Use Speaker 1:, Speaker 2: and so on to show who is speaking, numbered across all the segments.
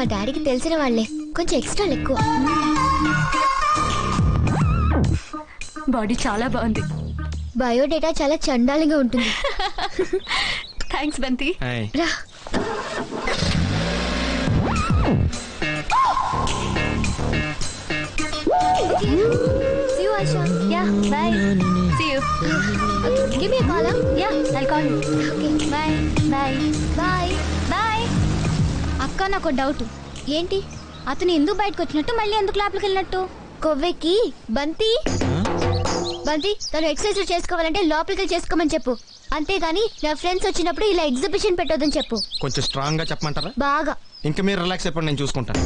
Speaker 1: మా డాడీకి తెలిసిన వాళ్ళే, కొంచెం ఎక్స్ట్రా ఎక్కువ.
Speaker 2: బాడీ చాలా బాగుంది.
Speaker 1: బయోడేటా చాలా చండాలంగా ఉంటుంది.
Speaker 2: థ్యాంక్స్ బంతి.
Speaker 1: రా. See you, Aisha.
Speaker 2: Yeah, bye. See you.
Speaker 1: Give me a call, huh?
Speaker 2: Yeah, I'll call you.
Speaker 1: Okay.
Speaker 2: Bye. Bye.
Speaker 1: Bye.
Speaker 2: Bye. అక్క, నాకు డౌట్.
Speaker 1: ఏంటి?
Speaker 2: అతను ఎందుకు బయటకు వచ్చినట్టు, మళ్ళీ ఎందుకు లోపలికి వెళ్ళినట్టు?
Speaker 1: కొవ్వెక్కి. బంతి తను ఎక్సర్సైజ్ చేసుకోవాలంటే లోపలికి చేసుకోమని చెప్పు. అంతేగాని నా ఫ్రెండ్స్ వచ్చినప్పుడు ఇలా ఎగ్జిబిషన్ పెట్టొద్దని చెప్పు.
Speaker 3: కొంచెం స్ట్రాంగ్ గా చెప్పమంటారా?
Speaker 1: బాగా.
Speaker 3: ఇంకా మీరు రిలాక్స్ అయిపోండి, నేను చూసుకుంటాను.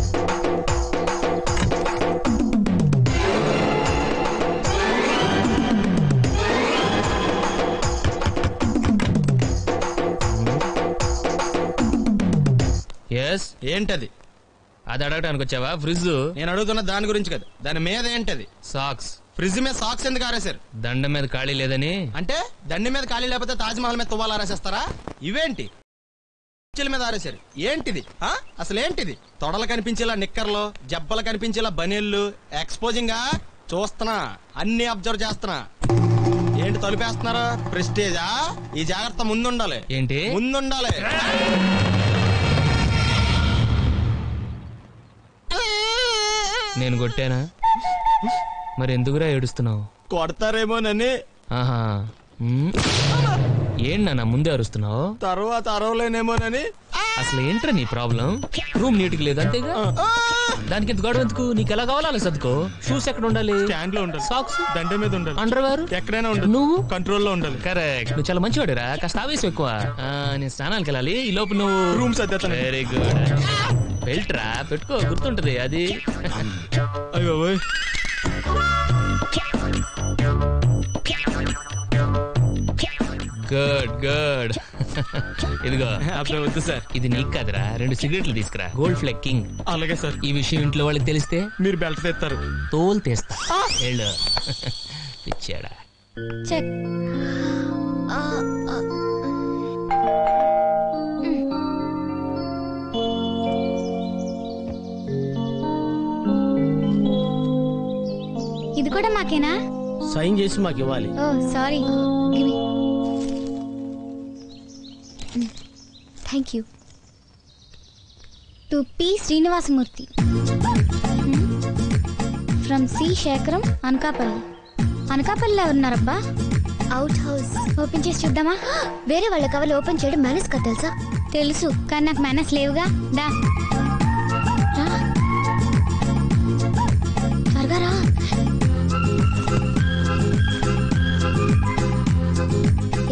Speaker 3: ఏంటది?
Speaker 4: అది అడగడానికి వచ్చావా? ఫ్రిడ్జ్.
Speaker 3: నేను అడుగుతున్న దాని గురించి కదా, దాని మీద ఏంటది?
Speaker 4: సాక్స్.
Speaker 3: ఫ్రిడ్జ్ మీద సాక్స్ ఎందుకు ఆరేశారు?
Speaker 4: దండం మీద ఖాళీ లేదని.
Speaker 3: అంటే దండి మీద ఖాళీ లేకపోతే తాజ్ మహల్ మీద తువ్వాలు ఆరేసేస్తారా? ఇవేంటి మీద ఆరేశారు? ఏంటిది? అసలు ఏంటిది? తొడలు కనిపించేలా నిక్కర్లు, జబ్బలు కనిపించేలా బనీళ్లు, ఎక్స్పోజింగ్ గా చూస్తున్నా, అన్ని అబ్జర్వ్ చేస్తున్నా. ఏంటి తలుపేస్తున్నారు? ప్రెస్టేజా? ఈ జాగ్రత్త ముందుండాలి.
Speaker 4: ఏంటి
Speaker 3: ముందుండాలి?
Speaker 4: నేను కొట్టానా? మరి ఎందుకురా ఏడుస్తున్నావు?
Speaker 3: కొడతారేమోనని.
Speaker 4: ఆహా, ఏంటన్నా ముందే అరుస్తున్నావు?
Speaker 3: తర్వాత అరవలేనేమోనని.
Speaker 4: అసలు ఏంట్రా నీ ప్రాబ్లం? రూమ్ నీట్ గా లేదు అంతేగా, దానికి ఎంత గొడవ ఎందుకు? నీకు ఎలా కావాలో అలా సర్దుకో. షూస్ ఎక్కడ ఉండాలి?
Speaker 3: స్టాండ్ లో ఉండాలి.
Speaker 4: సాక్స్
Speaker 3: దండ మీద ఉండాలి.
Speaker 4: అండర్వేర్
Speaker 3: ఎక్కడైనా ఉండాలి.
Speaker 4: నువ్వు
Speaker 3: కంట్రోల్ లో ఉండాలి.
Speaker 4: కరెక్ట్. నువ్వు చాలా మంచివాడురా, కాస్త ఆవేశం ఎక్కువ. నేను స్నానాలకు వెళ్ళాలి, ఈ లోపు నువ్వు
Speaker 3: రూమ్ సర్దేస్తాను.
Speaker 4: Very good. బెల్ట్రా పెట్టుకో, గుర్తుంటది అది.
Speaker 3: అయ్యో
Speaker 4: గుడ్ గుడ్. ఇదిగో.
Speaker 3: అప్పుడు వద్దు సార్,
Speaker 4: ఇది నీకు కాదురా, 2 సిగరెట్లు తీసుకురా. Gold flake king.
Speaker 3: అలాగే సార్.
Speaker 4: ఈ విషయం ఇంట్లో వాళ్ళకి తెలిస్తే
Speaker 3: మీరు బెల్ట్ తెస్తారు.
Speaker 4: తోలు తీస్తా. వెళ్ళు. పిచ్చాడా.
Speaker 2: చెక్. ఇది కూడా మాకేనా?
Speaker 5: సైన్ చేసి మాకు ఇవ్వాలి.
Speaker 2: Oh sorry.
Speaker 1: Thank you.
Speaker 2: To P Srinivasamurthy from C Sekharam, Anakapalli. అనకాపల్లిలో ఎవరున్నారబ్బా?
Speaker 1: Out house.
Speaker 2: ఓపెన్ చేసి చూద్దామా?
Speaker 1: వేరే వాళ్ళ కవర్లు ఓపెన్ చేయడం మేనేజ్ కదా, తెలుసా?
Speaker 2: తెలుసు, కానీ నాకు మేనేజ్ లేవుగా. దా
Speaker 1: త్వరగా రా.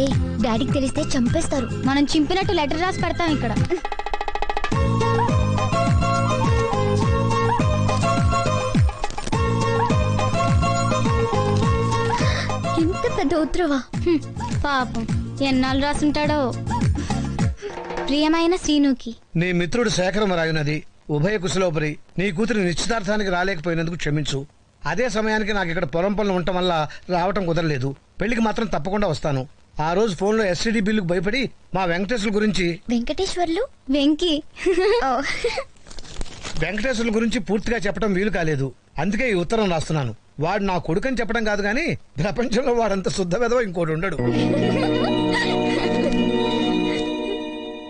Speaker 1: ఏ డాడీకి తెలిస్తే చంపేస్తారు.
Speaker 2: మనం చింపినట్టు లెటర్ రాసి పెడతాం ఇక్కడ.
Speaker 1: ఇంత పెద్ద ఉత్తరవా?
Speaker 2: పాపం ఎన్నాళ్ళు రాసుంటాడో. ప్రియమైన శ్రీనుకి,
Speaker 5: నీ మిత్రుడు శేఖరం రాగినది. ఉభయ కుశలోపరి. నీ కూతురి నిశ్చితార్థానికి రాలేకపోయినందుకు క్షమించు. అదే సమయానికి నాకు ఇక్కడ పొలం పనులు ఉండటం వల్ల రావటం కుదరలేదు. పెళ్లికి మాత్రం తప్పకుండా వస్తాను. ఆ రోజు ఫోన్ లో ఎస్టీడీ బిల్లుకు భయపడి మా వెంకటేశ్వర గురించి
Speaker 2: వెంకీ
Speaker 5: వెంకటేశ్వర్ల గురించి పూర్తిగా చెప్పడం వీలు కాలేదు. అందుకే ఈ ఉత్తరం రాస్తున్నాను. వాడు నా కొడుకని చెప్పడం కాదు గాని ప్రపంచంలో వాడంత శుద్ధ వెధవ ఇంకోటి ఉండడు.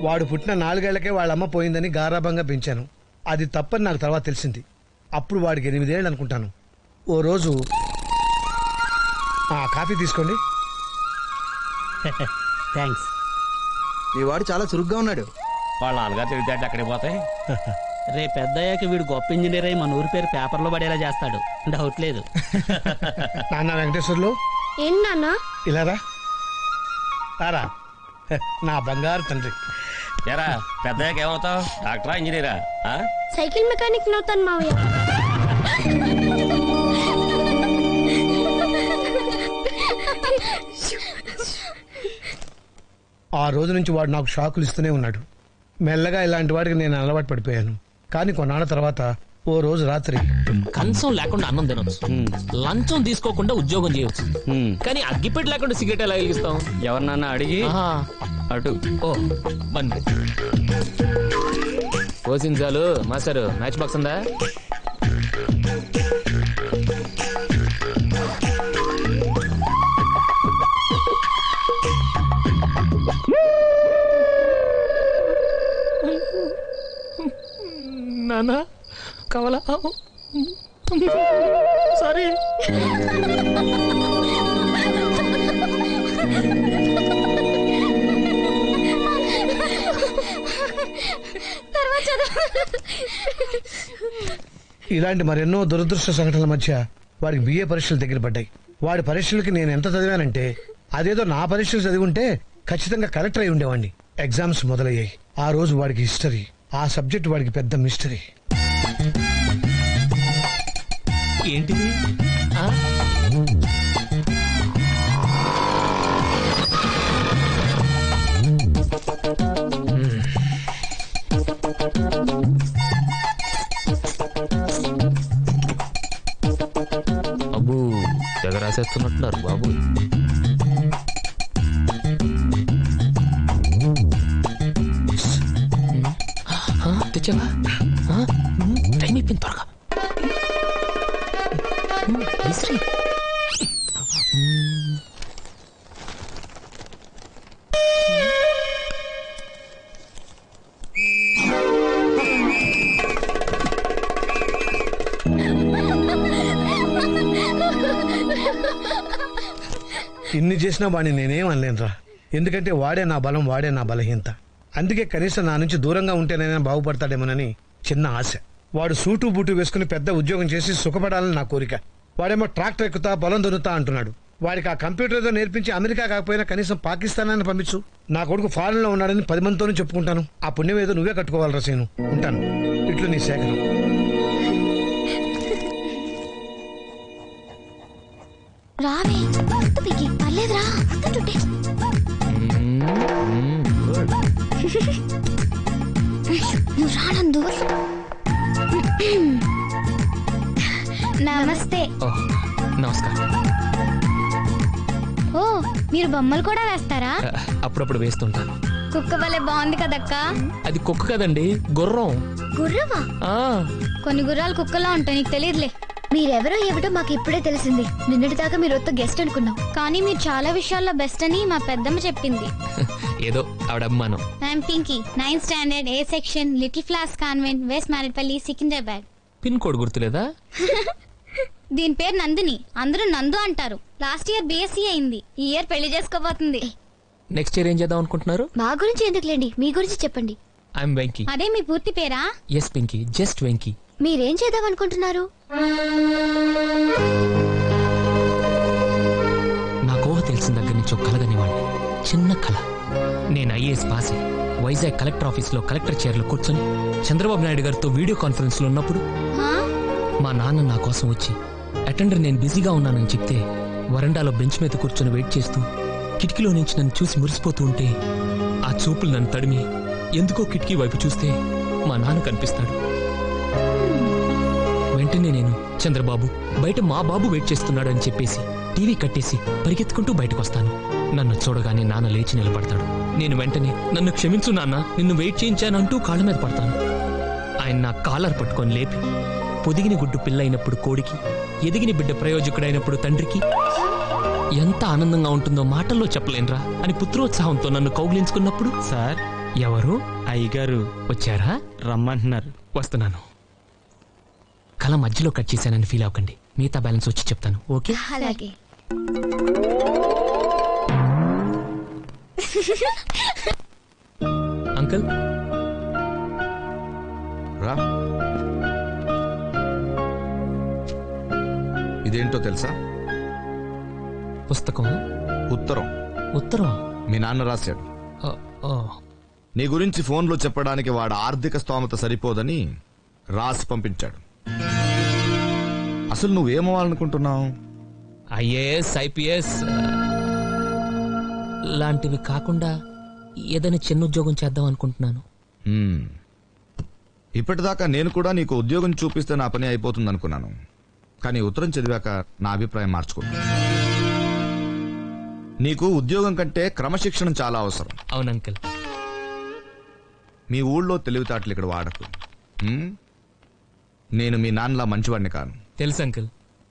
Speaker 5: వాడు పుట్టిన 4 ఏళ్లకే వాళ్ళమ్మ పోయిందని గారాభంగా పెంచాను. అది తప్పని నాకు తర్వాత తెలిసింది. అప్పుడు వాడికి 8 ఏళ్ళు అనుకుంటాను. ఓ రోజు కాఫీ తీసుకోండి.
Speaker 6: థ్యాంక్స్.
Speaker 7: మీ వాడు చాలా చురుగ్గా ఉన్నాడు.
Speaker 6: వాళ్ళ నాన్నగారు తెలివితేటలు అక్కడికి పోతాయి. రేపు పెద్దయ్యాక వీడు గొప్ప ఇంజనీర్ అయి మన ఊరి పేరు పేపర్లో పడేలా చేస్తాడు, డౌట్ లేదు.
Speaker 5: నాన్న వెంకటేశ్వర్లు,
Speaker 1: ఏంటి నాన్న
Speaker 5: ఇలారా తారా, నా బంగారు తండ్రి.
Speaker 6: ఎరా పెద్దయ్యాక ఏమవుతావు? డాక్టరా, ఇంజనీరా?
Speaker 1: సైకిల్ మెకానిక్ నవుతాను మావయ్య.
Speaker 5: ఆ రోజు నుంచి వాడు నాకు షాకులు ఇస్తూనే ఉన్నాడు. మెల్లగా ఇలాంటి వాడికి నేను అలవాటు పడిపోయాను. కానీ కొన్నాళ్ళ తర్వాత ఓ రోజు రాత్రి
Speaker 4: కంచం లేకుండా అన్నం తినొచ్చు, లంచం తీసుకోకుండా ఉద్యోగం చేయొచ్చు, కానీ అగ్గిపెట్టి లేకుండా సిగరెట్ ఎలా వెలిగిస్తాం?
Speaker 6: ఎవరినన్నా అడిగి అటు.
Speaker 4: ఓ బండి. పోసింది చాలు. మాస్టర్ మ్యాచ్ బాక్స్ ఉందా? నానా కావాలా? సారీ.
Speaker 5: ఇలాంటి మరెన్నో దురదృష్ట సంఘటనల మధ్య వాడికి బిఏ పరీక్షలు దగ్గర పడ్డాయి. వాడి పరీక్షలకి నేను ఎంత చదివానంటే అదేదో నా పరీక్షలు చదివి ఉంటే ఖచ్చితంగా కలెక్టర్ అయి ఉండేవాడిని. ఎగ్జామ్స్ మొదలయ్యాయి. ఆ రోజు వాడికి హిస్టరీ, ఆ సబ్జెక్ట్ వాడికి పెద్ద మిస్టరీ.
Speaker 4: ఏంటిది? అబ్బు తెగ రాసేస్తున్నట్టున్నారు బాబు. తెచ్చావా? టైం అయిపోయింది, త్వరగా విసిరి.
Speaker 5: ఇన్ని చేసినా వాడిని నేనేం అనలేనురా. ఎందుకంటే వాడే నా బలం, వాడే నా బలహీనత. అందుకే కనీసం నా నుంచి దూరంగా ఉంటేనైనా బాగుపడతాడేమోనని చిన్న ఆశ. వాడు సూటు బూటు వేసుకుని పెద్ద ఉద్యోగం చేసి సుఖపడాలని నా కోరిక. వాడేమో ట్రాక్టర్ ఎక్కుతా పొలం దున్నుతా అంటున్నాడు. వాడికి ఆ కంప్యూటర్ ఏదో నేర్పించి అమెరికా కాకపోయినా కనీసం పాకిస్తాన్ పంపించు. నా కొడుకు ఫారెన్ లో ఉన్నాడని 10 మందితోనూ చెప్పుకుంటాను. ఆ పుణ్యం ఏదో నువ్వే కట్టుకోవాలి రసీను. ఉంటాను. ఇట్లు నీ శేఖరం.
Speaker 1: రావే పర్లేదురా. నువ్వు రానందు.
Speaker 2: నమస్తే.
Speaker 4: నమస్కారం.
Speaker 2: ఓ మీరు బొమ్మలు కూడా వేస్తారా?
Speaker 4: అప్పుడప్పుడు వేస్తుంటాను.
Speaker 2: కుక్క వల్లే బాగుంది కదక్కా.
Speaker 4: అది కుక్క కదండి, గుర్రం.
Speaker 1: గుర్రవా?
Speaker 2: కొన్ని గుర్రాలు కుక్కలా ఉంటాయి, నీకు తెలియదులే.
Speaker 1: మీరెవరో ఏమిటో మాకు ఇప్పుడే తెలిసింది. నిన్నటి దాకా మీరు ఒక్క గెస్ట్ అనుకున్నాం.
Speaker 2: కానీ మీరు చాలా విషయాల్లో బెస్ట్ అని మా పెద్దమ్మ చెప్పింది.
Speaker 4: ఏదో ఆవిడ అభిమానం.
Speaker 2: I'm Pinky, 9th standard, A section, little floss convent, west Marredpally, Secunderabad.
Speaker 4: Pin code గుర్తులేదా?
Speaker 2: దీని పేరు నందిని, అందరూ నందు అంటారు. లాస్ట్ ఇయర్ BSc అయింది, ఈ ఇయర్ పెళ్లి చేసుకోబోతుంది.
Speaker 4: నెక్స్ట్ ఇయర్ ఏం చేద్దాం అనుకుంటున్నారు?
Speaker 1: మా గురించి ఎందుకులేండి, మీ గురించి చెప్పండి.
Speaker 4: ఐఎమ్ వెంకీ.
Speaker 2: అదే మీ పూర్తి పేరా?
Speaker 4: Yes Pinky, just Venky.
Speaker 1: మీరేం చేద్దాం అనుకుంటున్నారు?
Speaker 4: నాకు ఊహ తెలిసిన దగ్గర నుంచి ఒక కలగనివాడిని, చిన్న కళ. నేను IAS పాస్ అయ్యి వైజాగ్ కలెక్టర్ ఆఫీస్ లో కలెక్టర్ చైర్లో కూర్చొని చంద్రబాబు నాయుడు గారితో వీడియో కాన్ఫరెన్స్ లో ఉన్నప్పుడు మా నాన్న నా కోసం వచ్చి అటెండర్ నేను బిజీగా ఉన్నానని చెప్తే వరండాలో బెంచ్ మీద కూర్చొని వెయిట్ చేస్తూ కిటికీలో నుంచి నన్ను చూసి మురిసిపోతూ ఉంటే ఆ చూపులు నన్ను తడిమి ఎందుకో కిటికీ వైపు చూస్తే మా నాన్న కనిపిస్తాడు. వెంటనే నేను చంద్రబాబు బయట మా బాబు వెయిట్ చేస్తున్నాడు అని చెప్పేసి టీవీ కట్టేసి పరిగెత్తుకుంటూ బయటకు వస్తాను. నన్ను చూడగానే నాన్న లేచి నిలబడతాడు. నేను వెంటనే నన్ను క్షమించు నాన్న, నిన్ను వెయిట్ చేయించానంటూ కాళ్ళ మీద పడతాను. ఆయన నా కాలర్ పట్టుకొని లేపి పొదిగిన గుడ్డు పిల్లైనప్పుడు కోడికి, ఎదిగిన బిడ్డ ప్రయోజకుడైనప్పుడు తండ్రికి ఎంత ఆనందంగా ఉంటుందో మాటల్లో చెప్పలేనురా అని పుత్రోత్సాహంతో నన్ను కౌగిలించుకున్నప్పుడు,
Speaker 6: సార్
Speaker 4: ఎవరు?
Speaker 6: అయ్యగారు
Speaker 4: వచ్చారా?
Speaker 6: రమ్మంటున్నారు.
Speaker 4: వస్తున్నాను. కళ మధ్యలో కట్ చేశానని ఫీల్ అవ్వకండి, మిగతా బ్యాలెన్స్ వచ్చి చెప్తాను. ఓకే?
Speaker 1: అలాగే.
Speaker 4: అంకుల్
Speaker 8: రా. ఇదేంటో తెలుసా?
Speaker 4: పుస్తకం.
Speaker 8: ఉత్తరం.
Speaker 4: ఉత్తరం
Speaker 8: మీ నాన్న రాశాడు.
Speaker 4: ఓ,
Speaker 8: నీ గురించి ఫోన్లో చెప్పడానికి వాడు ఆర్థిక స్తోమత సరిపోదని రాసి పంపించాడు. అసలు నువ్వేమవ్వాలనుకుంటున్నావు?
Speaker 4: IAS IPS లాంటివి కాకుండా ఏదైనా చిన్న ఉద్యోగం చేద్దాం అనుకుంటున్నాను.
Speaker 8: ఇప్పటిదాకా నేను కూడా నీకు ఉద్యోగం చూపిస్తే నా పని అయిపోతుంది అనుకున్నాను. కానీ ఉత్తరం చదివాక నా అభిప్రాయం మార్చుకున్నా. నీకు ఉద్యోగం కంటే క్రమశిక్షణ చాలా అవసరం.
Speaker 4: అవును అంకుల్.
Speaker 8: మీ ఊళ్ళో తెలివితేటలు ఇక్కడ వాడకు. నేను మీ నాన్నలా మంచివాడిని కాను.
Speaker 4: తెలుసు అంకుల్.